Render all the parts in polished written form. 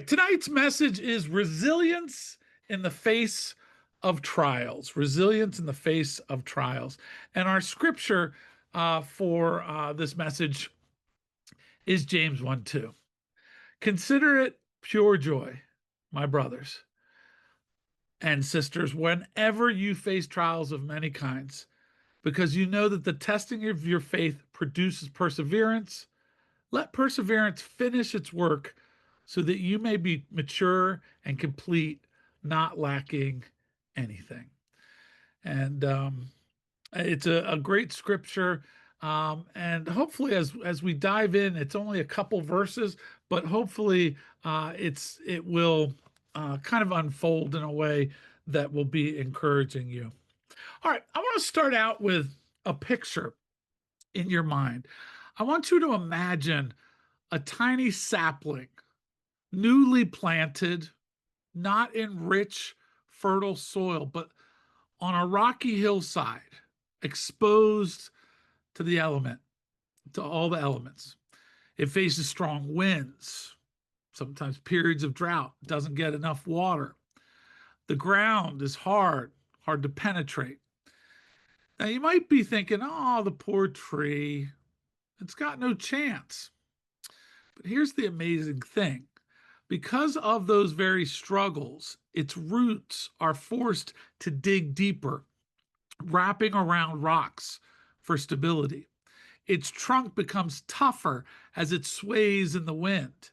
right, tonight's message is resilience in the face of trials. Resilience in the face of trials. And our scripture for this message is James 1 2. Consider it pure joy, my brothers and sisters, whenever you face trials of many kinds, because you know that the testing of your faith produces perseverance. Let perseverance finish its work so that you may be mature and complete, not lacking anything. And it's a great scripture. And hopefully, as we dive in, it's only a couple verses, but hopefully, it will kind of unfold in a way that will be encouraging you. All right, I want to start out with a picture in your mind. I want you to imagine a tiny sapling, newly planted, not in rich, fertile soil, but on a rocky hillside, exposed to the element, to all the elements. It faces strong winds, sometimes periods of drought, doesn't get enough water. The ground is hard to penetrate. Now you might be thinking, oh, the poor tree, it's got no chance. But here's the amazing thing. Because of those very struggles, its roots are forced to dig deeper, wrapping around rocks for stability. Its trunk becomes tougher as it sways in the wind.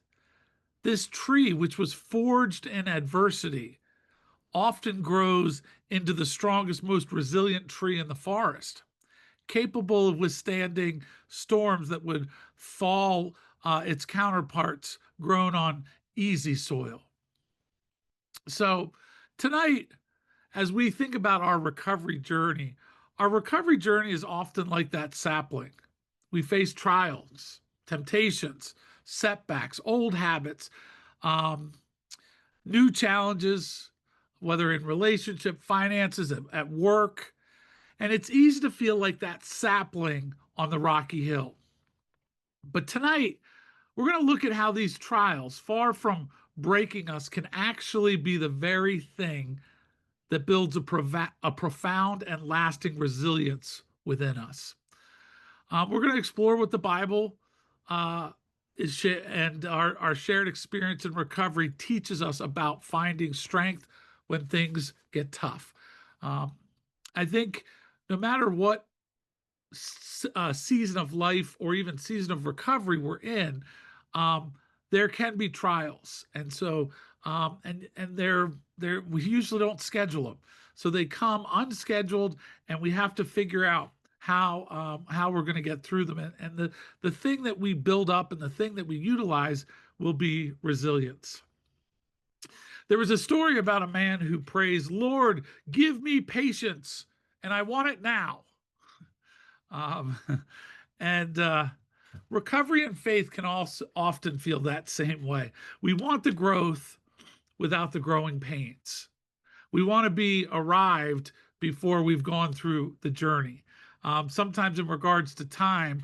This tree, which was forged in adversity, often grows into the strongest, most resilient tree in the forest, capable of withstanding storms that would fall its counterparts grown on easy soil. So, tonight, as we think about our recovery journey is often like that sapling. We face trials, temptations, setbacks, old habits, um, new challenges, whether in relationship, finances, at work. And it's easy to feel like that sapling on the rocky hill. But tonight, we're going to look at how these trials, far from breaking us, can actually be the very thing that builds a profound and lasting resilience within us. We're going to explore what the Bible and our shared experience in recovery teaches us about finding strength when things get tough. I think no matter what season of life or even season of recovery we're in, there can be trials, and so and they're we usually don't schedule them, so they come unscheduled, and we have to figure out how we're going to get through them. And the thing that we build up and the thing that we utilize will be resilience. There was a story about a man who prays, "Lord, give me patience, and I want it now." Um, and recovery and faith can also often feel that same way. We want the growth without the growing pains. We want to be arrived before we've gone through the journey. Sometimes, in regards to time,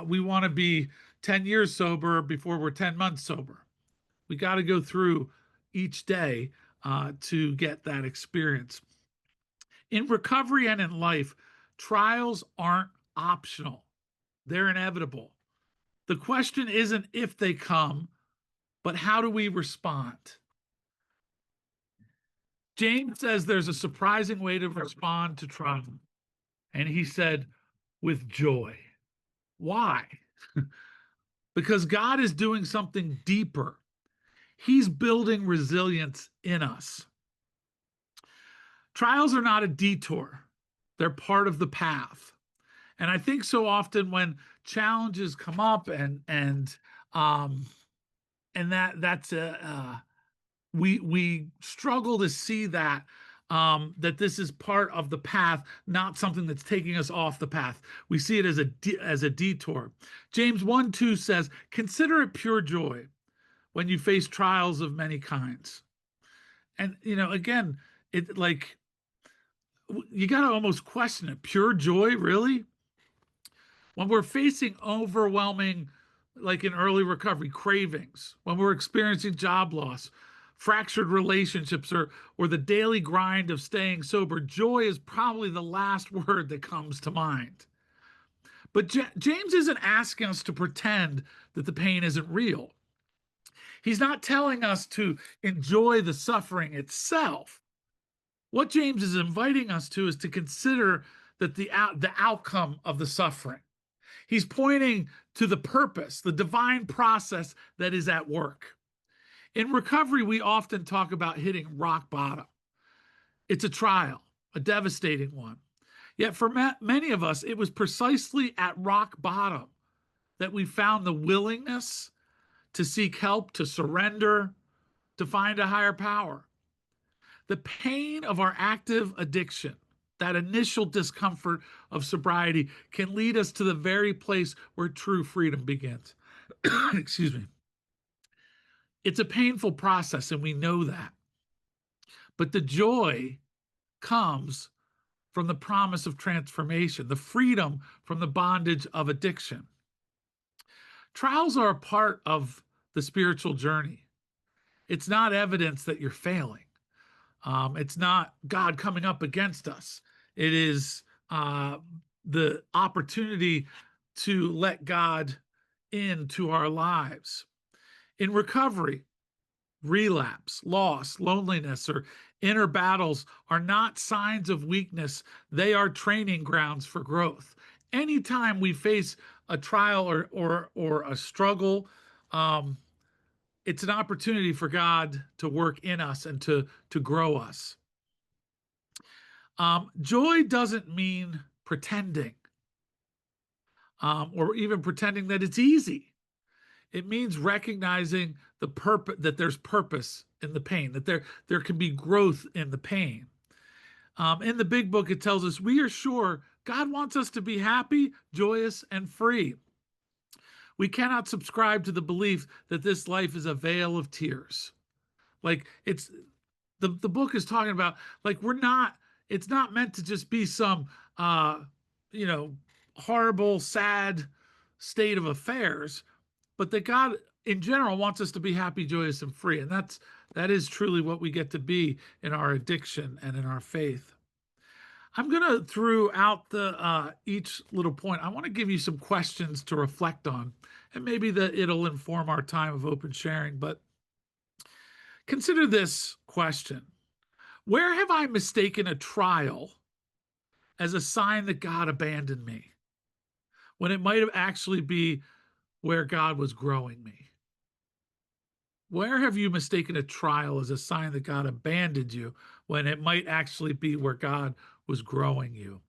we want to be 10 years sober before we're 10 months sober. We got to go through each day to get that experience. In recovery and in life, trials aren't optional, they're inevitable. The question isn't if they come, but how do we respond? James says there's a surprising way to respond to trial. And he said, with joy. Why? Because God is doing something deeper. He's building resilience in us. Trials are not a detour, they're part of the path. And I think so often when challenges come up um, and that's we struggle to see that that this is part of the path, not something that's taking us off the path. We see it as a detour. James 1 2 says, "Consider it pure joy when you face trials of many kinds." And again, it like you got to almost question it. Pure joy, really? When we're facing overwhelming like in early recovery, cravings, when we're experiencing job loss, fractured relationships, or the daily grind of staying sober, joy is probably the last word that comes to mind. But James isn't asking us to pretend that the pain isn't real. He's not telling us to enjoy the suffering itself. What James is inviting us to is to consider that the outcome of the suffering. He's pointing to the purpose, the divine process that is at work. In recovery, we often talk about hitting rock bottom. It's a trial, a devastating one. Yet for many of us, it was precisely at rock bottom that we found the willingness to seek help, to surrender, to find a higher power. The pain of our active addiction, that initial discomfort of sobriety, can lead us to the very place where true freedom begins. Excuse me. It's a painful process, and we know that. But the joy comes from the promise of transformation, the freedom from the bondage of addiction. Trials are a part of the spiritual journey. It's not evidence that you're failing. It's not God coming up against us. It is the opportunity to let God into our lives. In recovery, relapse, loss, loneliness, or inner battles are not signs of weakness. They are training grounds for growth. Anytime we face a trial or a struggle, it's an opportunity for God to work in us and to grow us. Joy doesn't mean pretending, or even pretending that it's easy. It means recognizing the purpose, that there's purpose in the pain, that there can be growth in the pain. In the big book, it tells us we are sure God wants us to be happy, joyous, and free. We cannot subscribe to the belief that this life is a vale of tears. Like it's the book is talking about, like, it's not meant to just be some you know horrible, sad state of affairs, but that God in general wants us to be happy, joyous, and free. And that is truly what we get to be in our addiction and in our faith. I'm going to, throughout the each little point, I want to give you some questions to reflect on, and maybe that it'll inform our time of open sharing. But consider this question: where have I mistaken a trial as a sign that God abandoned me, when it might have actually be where God was growing me? Where have you mistaken a trial as a sign that God abandoned you, when it might actually be where God was growing you?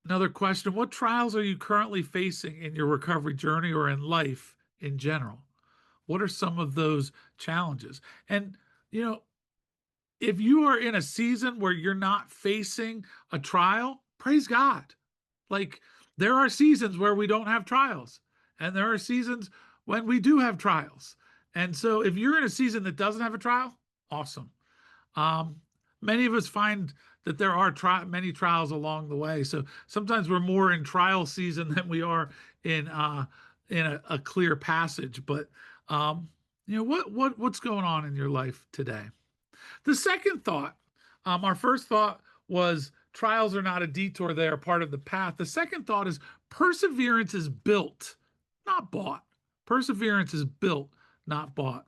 Another question: what trials are you currently facing in your recovery journey or in life in general? What are some of those challenges? And, you know, if you are in a season where you're not facing a trial, praise God. Like, there are seasons where we don't have trials, and there are seasons when we do have trials. And so if you're in a season that doesn't have a trial, awesome. Um, Many of us find that there are many trials along the way. So sometimes we're more in trial season than we are in a clear passage. But what's going on in your life today? The second thought, our first thought was trials are not a detour, they are part of the path. The second thought is perseverance is built, not bought. Perseverance is built, not bought.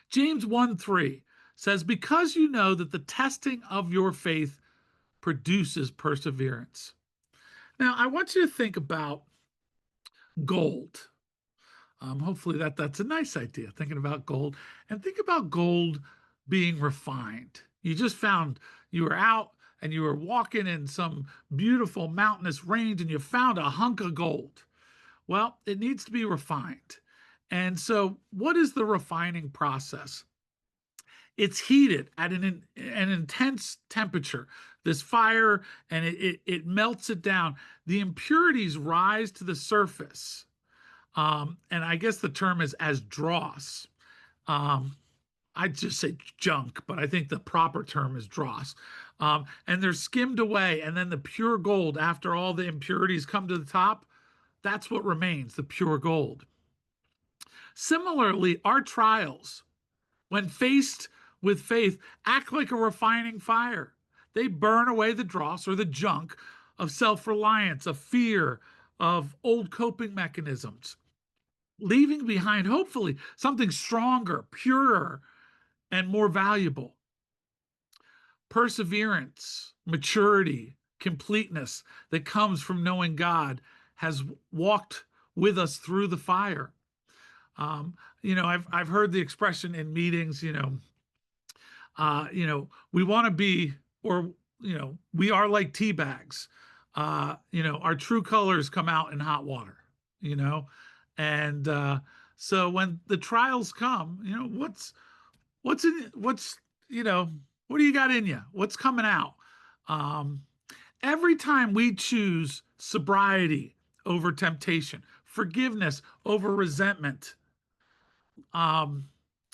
James 1:3 says, because you know that the testing of your faith produces perseverance. Now, I want you to think about gold. Hopefully that's a nice idea, thinking about gold. And think about gold being refined. You were out and you were walking in some beautiful mountainous range and you found a hunk of gold. Well, it needs to be refined. And so, what is the refining process? It's heated at an intense temperature, this fire, and it melts it down. The impurities rise to the surface. And I guess the term is as dross. I'd just say junk, but I think the proper term is dross. And they're skimmed away, and then the pure gold, after all the impurities come to the top, That's what remains, the pure gold. Similarly, our trials, when faced with faith, act like a refining fire. They burn away the dross or the junk of self reliance, of fear, of old coping mechanisms, leaving behind, hopefully, something stronger, purer, and more valuable. Perseverance, maturity, completeness that comes from knowing God has walked with us through the fire. I've heard the expression in meetings, we want to be, or we are like tea bags. Our true colors come out in hot water. You know, and so when the trials come, what's in what's you know what do you got in you? What's coming out? Um, every time we choose sobriety over temptation, forgiveness over resentment, um,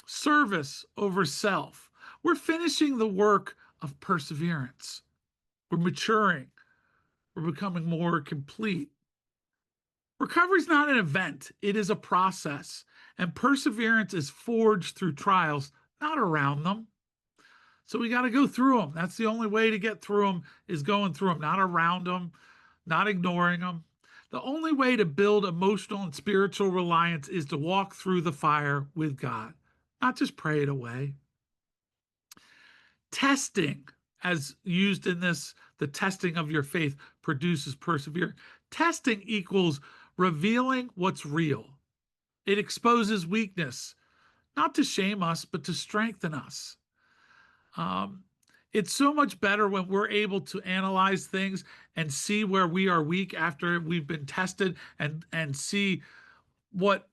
service over self. We're finishing the work of perseverance. We're maturing. We're becoming more complete. Recovery is not an event, it is a process. And perseverance is forged through trials, not around them. So we got to go through them. That's the only way to get through them is going through them, not around them, not ignoring them. The only way to build emotional and spiritual reliance is to walk through the fire with God, not just pray it away. Testing, as used in this, the testing of your faith produces perseverance. Testing equals revealing what's real. It exposes weakness, not to shame us, but to strengthen us. Um, it's so much better when we're able to analyze things and see where we are weak after we've been tested and see what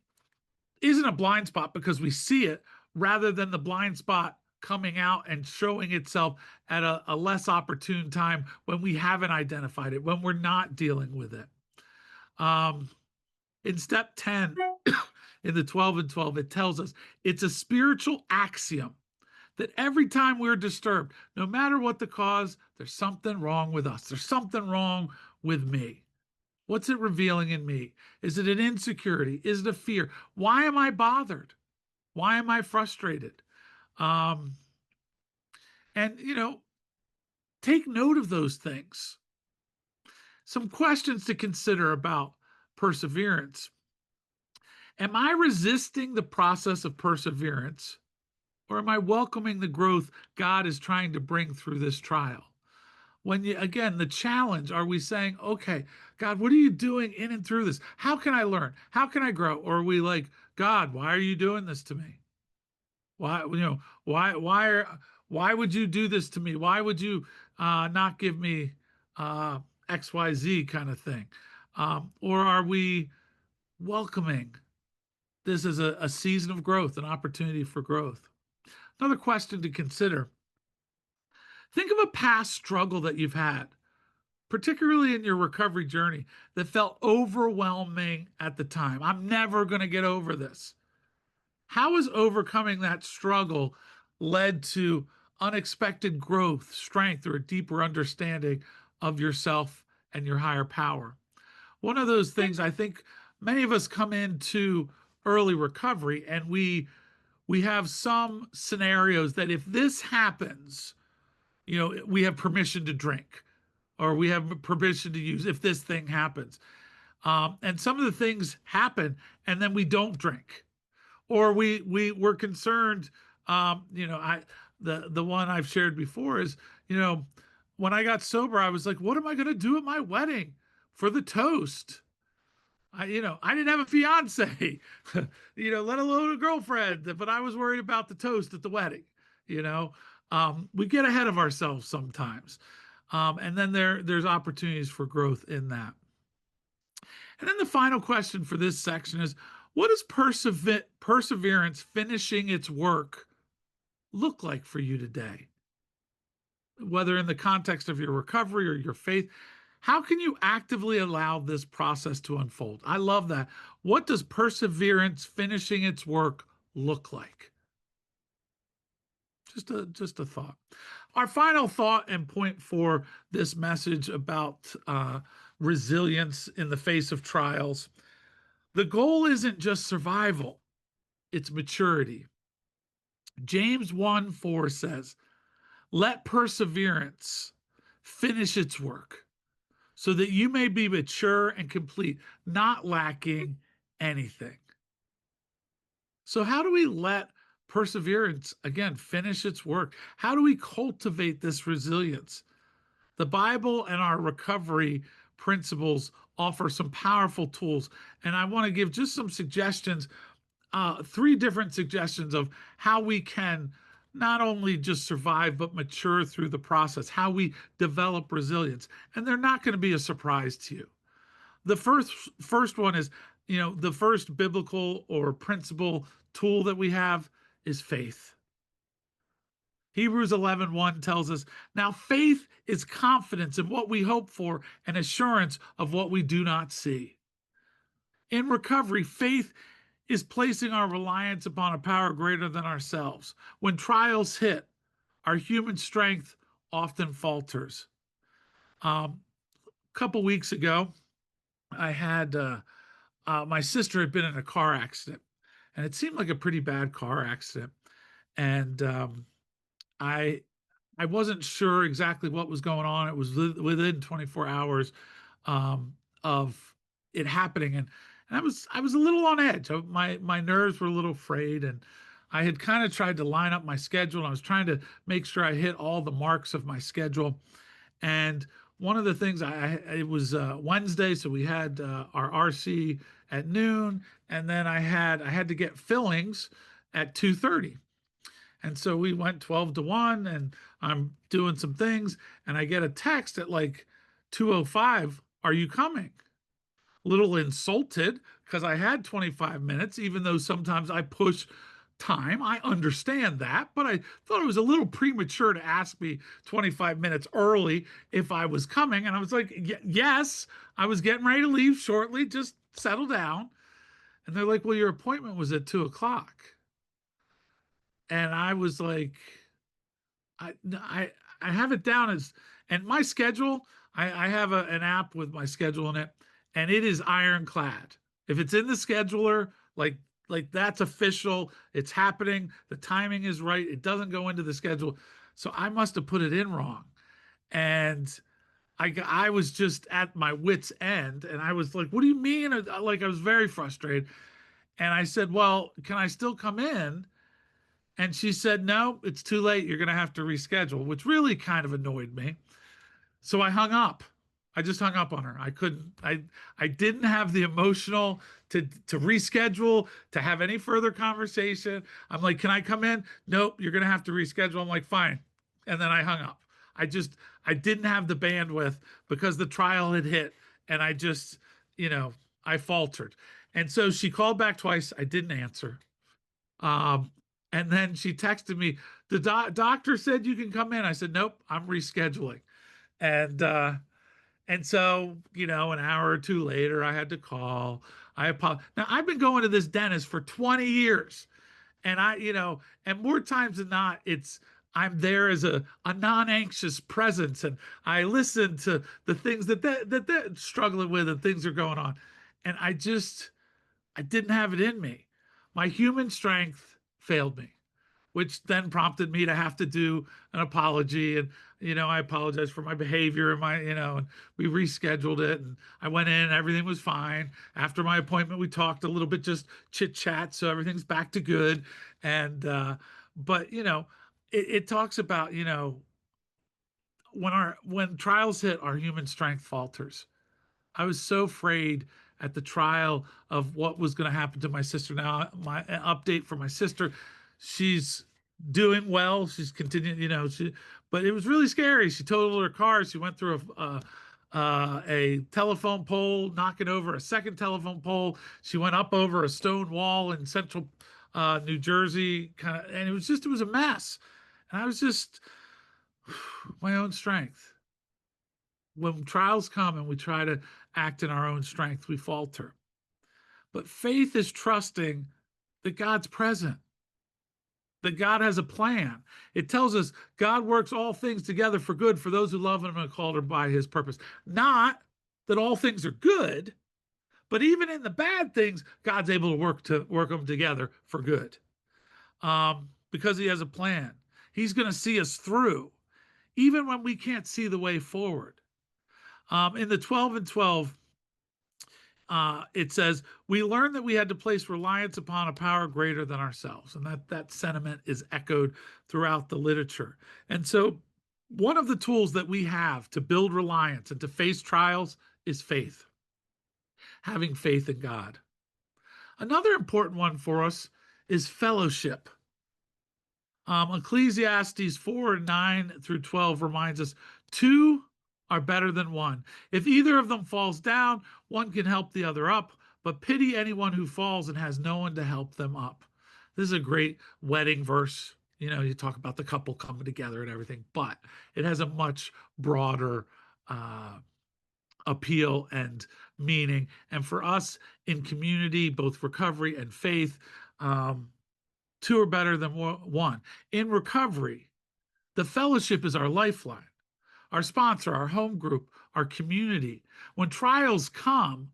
isn't a blind spot because we see it rather than the blind spot coming out and showing itself at a less opportune time when we haven't identified it, when we're not dealing with it. In step 10, in the 12 and 12, it tells us it's a spiritual axiom that every time we're disturbed, no matter what the cause, there's something wrong with us. There's something wrong with me. What's it revealing in me? Is it an insecurity? Is it a fear? Why am I bothered? Why am I frustrated? Um, and, take note of those things. Some questions to consider about perseverance. Am I resisting the process of perseverance, or am I welcoming the growth God is trying to bring through this trial? Again, the challenge, are we saying, okay, God, what are you doing in and through this? How can I learn? How can I grow? Or are we like, God, why are you doing this to me? Why would you do this to me? Why would you not give me XYZ kind of thing? Or are we welcoming this as a season of growth, an opportunity for growth? Another question to consider. Think of a past struggle that you've had, particularly in your recovery journey, that felt overwhelming at the time. I'm never going to get over this. How has overcoming that struggle led to unexpected growth, strength, or a deeper understanding of yourself and your higher power? One of those things, I think many of us come into early recovery and we have some scenarios that if this happens, we have permission to drink or we have permission to use if this thing happens. And some of the things happen and then we don't drink or we're concerned. The one I've shared before is, when I got sober, I was like, what am I going to do at my wedding for the toast? I didn't have a fiance, let alone a girlfriend, but I was worried about the toast at the wedding. We get ahead of ourselves sometimes. And then there's opportunities for growth in that. And then the final question for this section is, what does perseverance finishing its work look like for you today? Whether in the context of your recovery or your faith, how can you actively allow this process to unfold? I love that. What does perseverance finishing its work look like? Just a thought. Our final thought and point for this message about resilience in the face of trials. The goal isn't just survival, it's maturity. James 1:4 says, let perseverance finish its work so that you may be mature and complete, not lacking anything. So, how do we let perseverance, again, finish its work? How do we cultivate this resilience? The Bible and our recovery principles offer some powerful tools. And I want to give just some suggestions, three different suggestions of how we can not only just survive, but mature through the process, how we develop resilience. And they're not going to be a surprise to you. The first one is, the first biblical or principle tool that we have is faith. Hebrews 11:1 tells us, now faith is confidence in what we hope for and assurance of what we do not see. In recovery, faith is placing our reliance upon a power greater than ourselves. When trials hit, our human strength often falters. A couple weeks ago, I had my sister had been in a car accident, and it seemed like a pretty bad car accident. And I I wasn't sure exactly what was going on. It was within 24 hours of it happening, and I was a little on edge. My nerves were a little frayed, and I had kind of tried to line up my schedule. And I was trying to make sure I hit all the marks of my schedule. And one of the things it was Wednesday, so we had our RC at noon, and then I had to get fillings at 2:30. And so we went 12 to 1, and I'm doing some things, and I get a text at like 2:05, are you coming? A little insulted because I had 25 minutes, even though sometimes I push time. I understand that, but I thought it was a little premature to ask me 25 minutes early if I was coming. And I was like, yes, I was getting ready to leave shortly, just settle down. And they're like, well, your appointment was at 2 o'clock. And I was like, I have it down as, and my schedule, I have an app with my schedule in it, and it is ironclad. If it's in the scheduler, like that's official, it's happening, the timing is right, it doesn't go into the schedule. So I must have put it in wrong. And I was just at my wits end, and I was like, what do you mean? Like, I was very frustrated. And I said, well, can I still come in? And she said, no, it's too late. You're going to have to reschedule, which really kind of annoyed me. So I hung up. I just hung up on her. I couldn't, I didn't have the emotional to reschedule, to have any further conversation. I'm like, can I come in? Nope, you're going to have to reschedule. I'm like, fine. And then I hung up. I didn't have the bandwidth because the trial had hit, and I just, I faltered. And so she called back twice. I didn't answer. Um, and then she texted me, the doctor said you can come in. I said, nope, I'm rescheduling. And so, an hour or two later, I had to call. I apologize. Now, I've been going to this dentist for 20 years. And and more times than not, I'm there as a non-anxious presence, and I listen to the things that they're struggling with and things are going on. And I didn't have it in me. My human strength failed me, which then prompted me to have to do an apology. And, I apologized for my behavior and and we rescheduled it. And I went in, and everything was fine. After my appointment, we talked a little bit, just chit chat. So everything's back to good. And, but, it talks about, when trials hit, our human strength falters. I was so afraid at the trial of what was going to happen to my sister. Now, my update for my sister, she's doing well. She's continuing, but it was really scary. She totaled her car. She went through a telephone pole, knocking over a second telephone pole. She went up over a stone wall in central New Jersey, and it was a mess. And I was just my own strength. When trials come and we try to act in our own strength, we falter. But faith is trusting that God's present. that God has a plan. It tells us God works all things together for good for those who love him and are called by his purpose. Not that all things are good, but even in the bad things, God's able to work them together for good, because he has a plan. He's going to see us through, even when we can't see the way forward. In the 12 and 12, it says, we learned that we had to place reliance upon a power greater than ourselves. And that sentiment is echoed throughout the literature. And so, one of the tools that we have to build reliance and to face trials is faith, having faith in God. Another important one for us is fellowship. Ecclesiastes 4 9 through 12 reminds us two are better than one. If either of them falls down, one can help the other up, but pity anyone who falls and has no one to help them up. This is a great wedding verse. You know, you talk about the couple coming together and everything, but it has a much broader appeal and meaning. And for us in community, both recovery and faith, two are better than one. In recovery, the fellowship is our lifeline, our sponsor, our home group, our community. When trials come,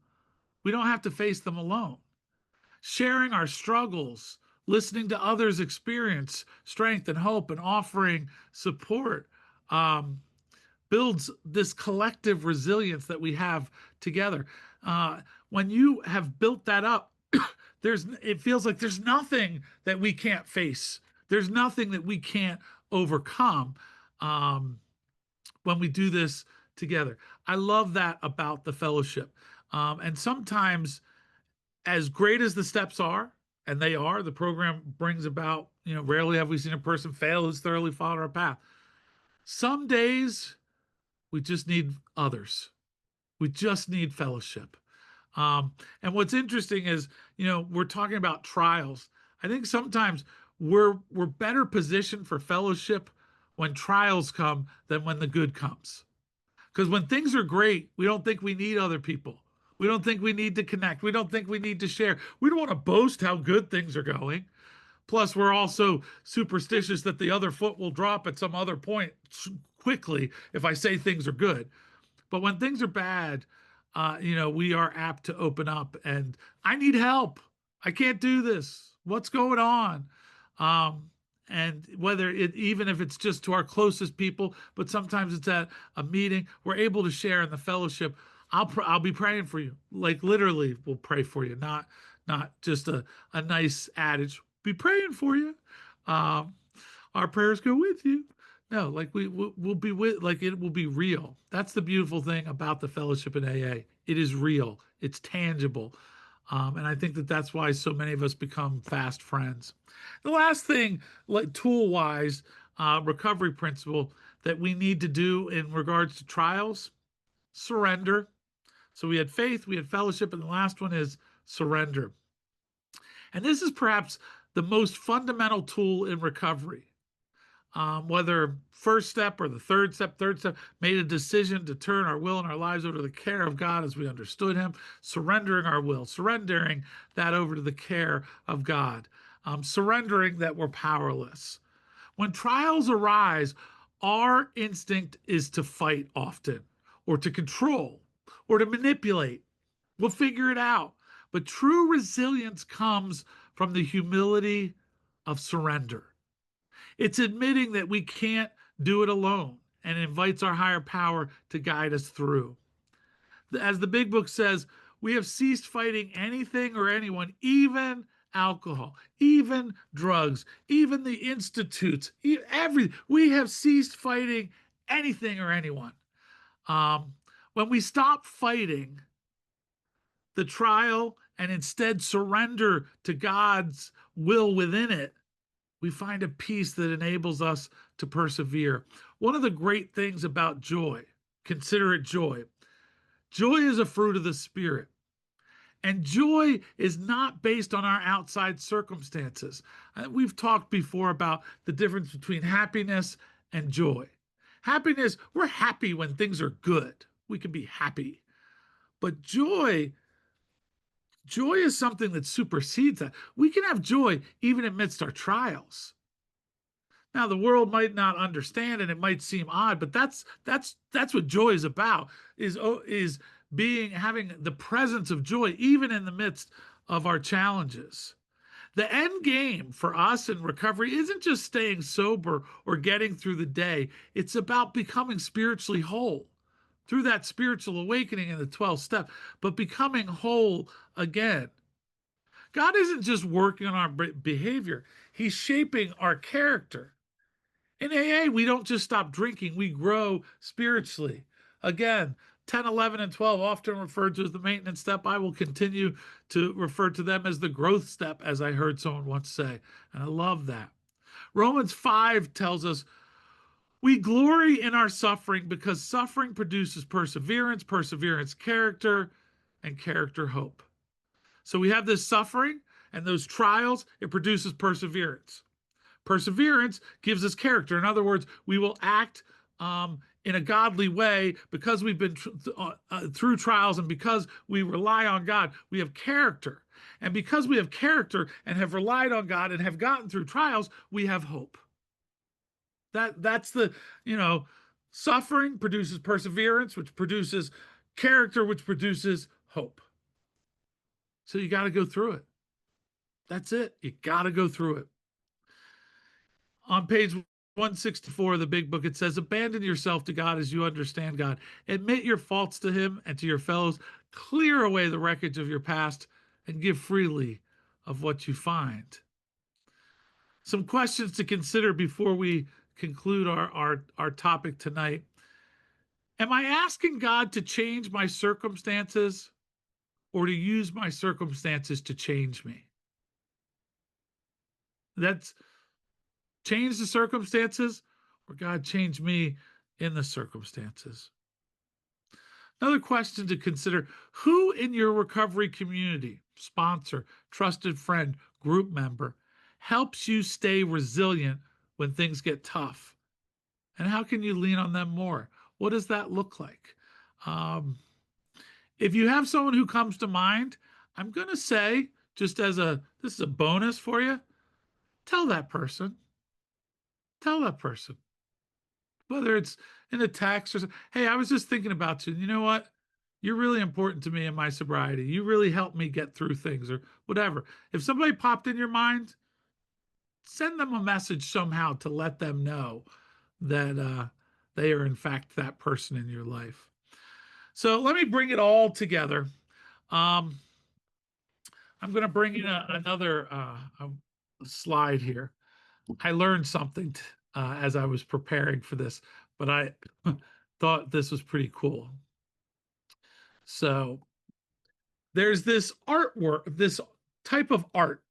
we don't have to face them alone. Sharing our struggles, listening to others' experience, strength, and hope, and offering support builds this collective resilience that we have together. When you have built that up, it feels like there's nothing that we can't face. There's nothing that we can't overcome when we do this together. I love that about the fellowship. And sometimes, as great as the steps are, and they are, the program brings about, rarely have we seen a person fail who's thoroughly followed our path. Some days we just need others. We just need fellowship. And what's interesting is, we're talking about trials. I think sometimes we're better positioned for fellowship when trials come than when the good comes. Because when things are great, we don't think we need other people. We don't think we need to connect. We don't think we need to share. We don't want to boast how good things are going. Plus, we're also superstitious that the other foot will drop at some other point quickly if I say things are good. But when things are bad, we are apt to open up and I need help. I can't do this. What's going on? And even if it's just to our closest people, but sometimes it's at a meeting, we're able to share in the fellowship. I'll be praying for you. Like literally, we'll pray for you, not just a nice adage. Be praying for you. Our prayers go with you. No, like we'll be with, like it will be real. That's the beautiful thing about the fellowship in AA. It is real. It's tangible. And I think that that's why so many of us become fast friends. The last thing, like tool wise, recovery principle that we need to do in regards to trials, surrender. So we had faith, we had fellowship, and the last one is surrender. And this is perhaps the most fundamental tool in recovery. Whether first step or the third step, made a decision to turn our will and our lives over to the care of God as we understood him, surrendering our will, surrendering that over to the care of God, surrendering that we're powerless. When trials arise, our instinct is to fight often, or to control, or to manipulate. We'll figure it out. But true resilience comes from the humility of surrender. It's admitting that we can't do it alone and invites our higher power to guide us through. As the big book says, we have ceased fighting anything or anyone, even alcohol, even drugs, even the institutes, everything. We have ceased fighting anything or anyone. When we stop fighting the trial and instead surrender to God's will within it, we find a peace that enables us to persevere. One of the great things about joy, consider it joy. Joy is a fruit of the Spirit. And joy is not based on our outside circumstances. We've talked before about the difference between happiness and joy. Happiness, we're happy when things are good. We can be happy. But joy is something that supersedes that. We can have joy even amidst our trials. Now the world might not understand and it might seem odd, but that's what joy is about, is being having the presence of joy even in the midst of our challenges. The end game for us in recovery isn't just staying sober or getting through the day. It's about becoming spiritually whole through that spiritual awakening in the 12th step, but becoming whole again. God isn't just working on our behavior, He's shaping our character. In AA, we don't just stop drinking, we grow spiritually. Again, 10, 11, and 12, often referred to as the maintenance step. I will continue to refer to them as the growth step, as I heard someone once say. And I love that. Romans 5 tells us we glory in our suffering because suffering produces perseverance, perseverance, character, and character, hope. So we have this suffering and those trials, it produces perseverance. Perseverance gives us character. In other words, we will act in a godly way because we've been through trials, and because we rely on God, we have character. And because we have character and have relied on God and have gotten through trials, we have hope. That's the, suffering produces perseverance, which produces character, which produces hope. So you got to go through it. That's it. You got to go through it. On page 164 of the big book, it says, abandon yourself to God as you understand God. Admit your faults to Him and to your fellows. Clear away the wreckage of your past and give freely of what you find. Some questions to consider before we conclude our topic tonight. Am I asking God to change my circumstances or to use my circumstances to change me? That's change the circumstances, or God change me in the circumstances. Another question to consider, who in your recovery community, sponsor, trusted friend, group member, helps you stay resilient when things get tough? And how can you lean on them more? What does that look like? If you have someone who comes to mind, I'm going to say, just as this is a bonus for you, tell that person. Tell that person. Whether it's in a text or something, hey, I was just thinking about you. You know what? You're really important to me in my sobriety. You really helped me get through things, or whatever. If somebody popped in your mind, send them a message somehow to let them know that they are, in fact, that person in your life. So let me bring it all together. I'm going to bring in another slide here. I learned something as I was preparing for this, but I thought this was pretty cool. So there's this artwork, this type of art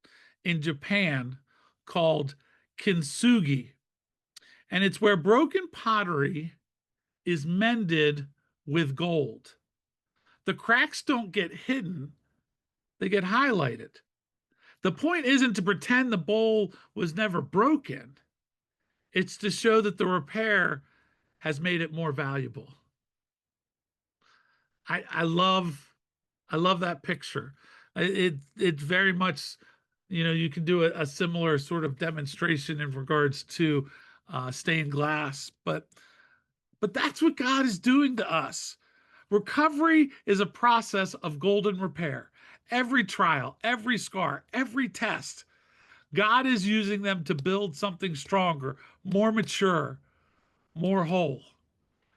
in Japan called kintsugi, and it's where broken pottery is mended with gold. The cracks don't get hidden, they get highlighted. The point isn't to pretend the bowl was never broken. It's to show that the repair has made it more valuable. I love that picture. It very much, you can do a similar sort of demonstration in regards to stained glass, but that's what God is doing to us. Recovery is a process of golden repair. Every trial, every scar, every test, God is using them to build something stronger, more mature, more whole.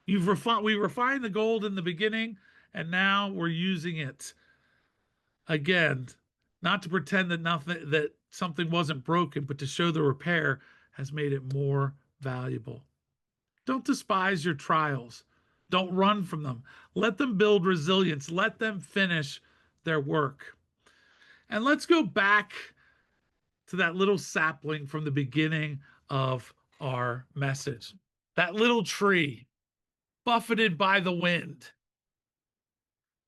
We refined the gold in the beginning, and now we're using it again, not to pretend that something wasn't broken, but to show the repair has made it more valuable. Don't despise your trials. Don't run from them. Let them build resilience. Let them finish their work. And let's go back to that little sapling from the beginning of our message. That little tree, buffeted by the wind,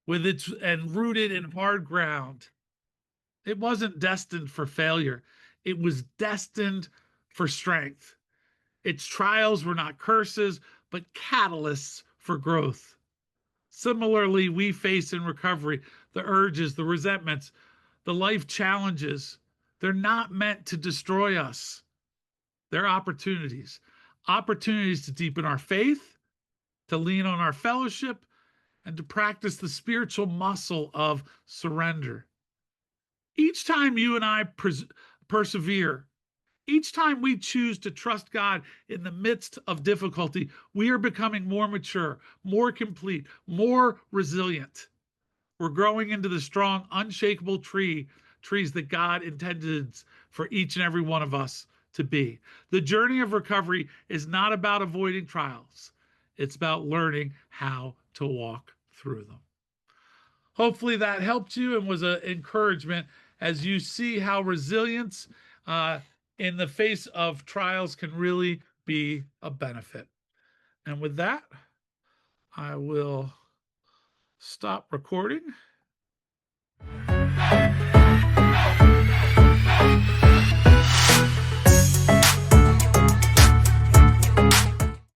with its and rooted in hard ground. It wasn't destined for failure. It was destined for strength. Its trials were not curses, but catalysts for growth. Similarly, we face in recovery the urges, the resentments, the life challenges. They're not meant to destroy us. They're opportunities to deepen our faith, to lean on our fellowship, and to practice the spiritual muscle of surrender. Each time you and I persevere, each time we choose to trust God in the midst of difficulty, we are becoming more mature, more complete, more resilient. We're growing into the strong, unshakable trees that God intended for each and every one of us to be. The journey of recovery is not about avoiding trials. It's about learning how to walk through them. Hopefully that helped you and was an encouragement as you see how resilience uh, in the face of trials can really be a benefit. And with that, I will stop recording.